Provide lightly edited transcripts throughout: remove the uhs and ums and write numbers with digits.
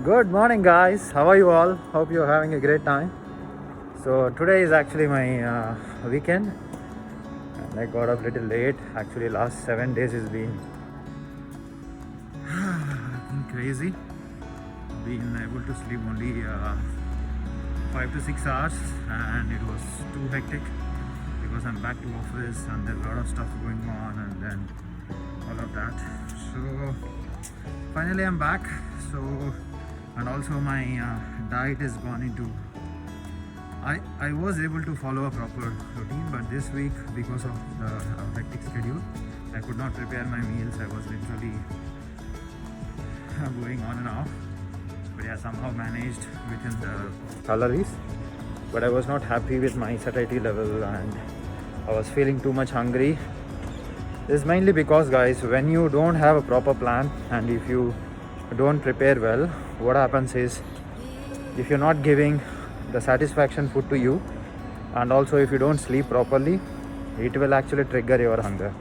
Good morning, guys. How are you all? Hope you're having a great time. So, today is actually my weekend, and I got up a little late. Actually, last 7 days has been crazy. Been able to sleep only 5 to 6 hours, and it was too hectic because I'm back to office and there's a lot of stuff going on, and then all of that. So, finally, I'm back. So, and also my diet is gone into I was able to follow a proper routine, but this week, because of the hectic schedule, I could not prepare my meals. I was literally going on and off, but yeah, somehow managed within the calories. But I was not happy with my satiety level, and I was feeling too much hungry. This is mainly because, guys, when you don't have a proper plan and if you don't prepare well, what happens is, if you're not giving the satisfaction food to you, and also if you don't sleep properly, it will actually trigger your hunger.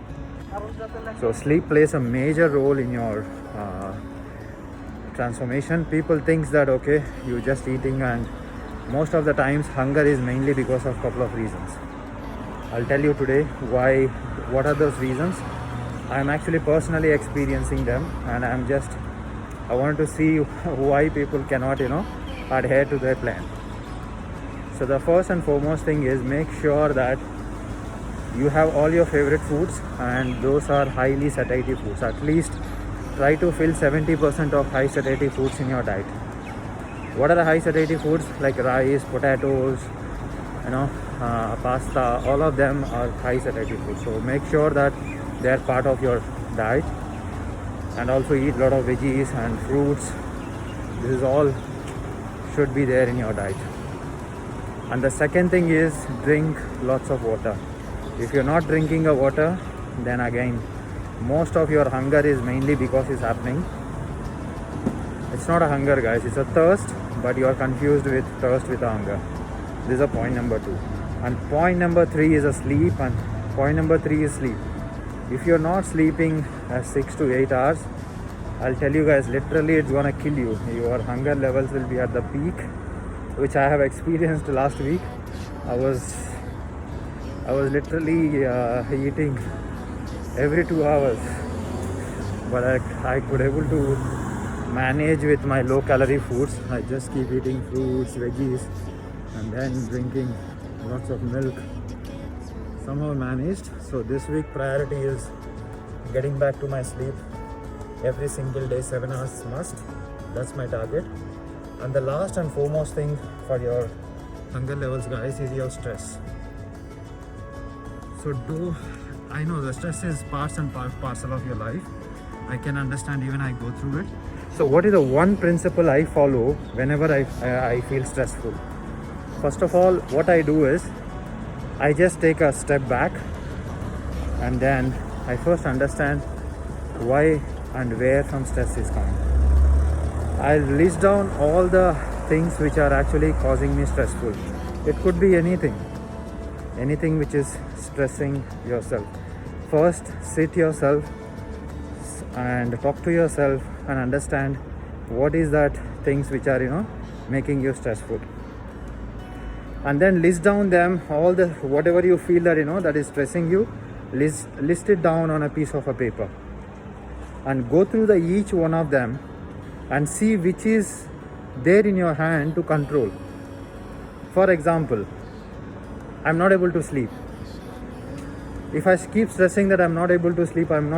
So sleep plays a major role in your transformation. People think that okay, you just eating, and most of the times hunger is mainly because of couple of reasons. I'll tell you today what are those reasons. I'm actually personally experiencing them, and I want to see why people cannot adhere to their plan. So the first and foremost thing is, make sure that you have all your favorite foods, and those are highly satiety foods. At least try to fill 70% of high satiety foods in your diet. What are the high satiety foods? Like rice, potatoes, pasta, all of them are high satiety foods. So make sure that they are part of your diet, and also eat a lot of veggies and fruits. This is all should be there in your diet. And the second thing is, drink lots of water. If you're not drinking a water, then again most of your hunger is mainly because it's happening. It's not a hunger, guys, it's a thirst, but you are confused with thirst with hunger. This is a point number 2. And point number 3 is a sleep, and point number 3 is sleep. If you're not sleeping 6 to 8 hours, I'll tell you guys, literally it's gonna kill you. Your hunger levels will be at the peak, which I have experienced last week. I was literally eating every 2 hours, but I could able to manage with my low calorie foods. I just keep eating fruits, veggies, and then drinking lots of milk. Somehow managed. So this week priority is getting back to my sleep every single day, 7 hours must. That's my target. And the last and foremost thing for your hunger levels, guys, is your stress. So I know the stress is parts and parcel of your life. I can understand, even I go through it. So what is the one principle I follow whenever I feel stressful? First of all, what I do is, I just take a step back, and then I first understand why and where from stress is coming. I'll list down all the things which are actually causing me stressful. It could be anything which is stressing yourself. First, sit yourself and talk to yourself and understand what is that things which are making you stressful. And then list down them all, the whatever you feel that that is stressing you. List it down on a piece of a paper, and go through each one of them and see which is there in your hand to control. For example, I'm not able to sleep. If I keep stressing that I'm not able to sleep, it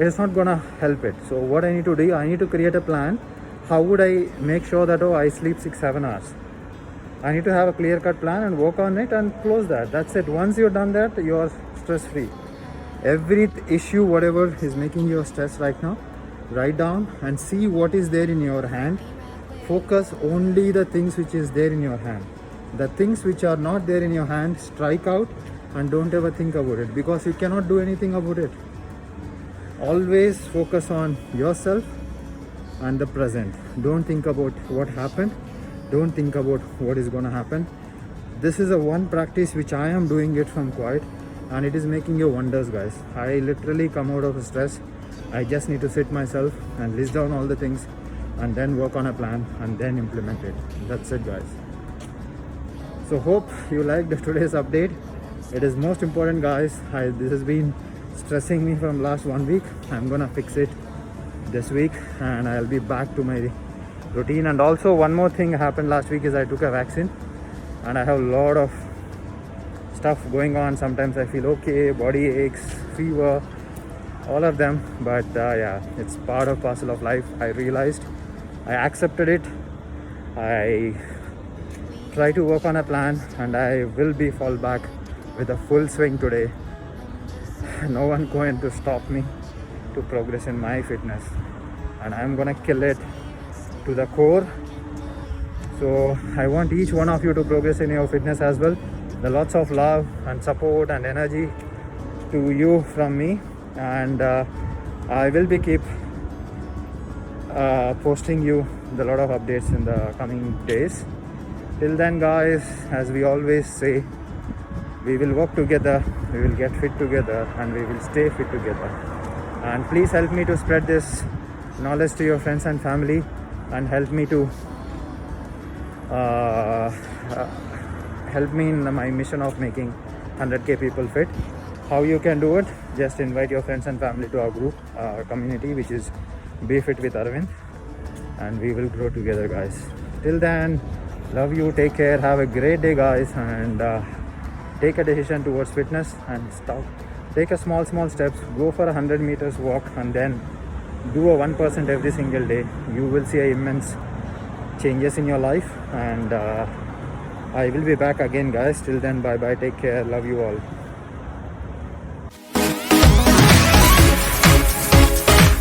is not gonna help it. So what I need to do, I need to create a plan. How would I make sure that I sleep 6-7 hours? I need to have a clear-cut plan and work on it and close that. That's it. Once you've done that, you are stress-free. Every issue, whatever is making you stress right now, write down and see what is there in your hand. Focus only the things which is there in your hand. The things which are not there in your hand, strike out and don't ever think about it, because you cannot do anything about it. Always focus on yourself and the present. Don't think about what happened. Don't think about what is going to happen. This is a one practice which I am doing it from quiet, and it is making you wonders, guys. I literally come out of stress I just need to sit myself and list down all the things and then work on a plan and then implement it. That's it, guys. So hope you liked today's update. It is most important, guys. This has been stressing me from last 1 week. I'm gonna fix it this week and I'll be back to my routine. And also one more thing happened last week is I took a vaccine and I have a lot of stuff going on. Sometimes I feel okay, body aches, fever, all of them, but yeah, it's part of parcel of life. I realized, I accepted it, I try to work on a plan, and I will be fall back with a full swing today. No one going to stop me to progress in my fitness, and I'm gonna kill it to the core. So I want each one of you to progress in your fitness as well. The lots of love and support and energy to you from me, and I will be keep posting you the lot of updates in the coming days. Till then, guys, as we always say, we will work together, we will get fit together, and we will stay fit together. And please help me to spread this knowledge to your friends and family, and help me to help me in my mission of making 100k people fit. How you can do it? Just invite your friends and family to our group, community, which is Be Fit with Arvind, and we will grow together, guys. Till then, love you, take care, have a great day, guys, and take a decision towards fitness and stop. Take a small steps, go for 100 meters walk, and then do a 1% every single day. You will see immense changes in your life, and I will be back again, guys. Till then, bye bye, take care, love you all.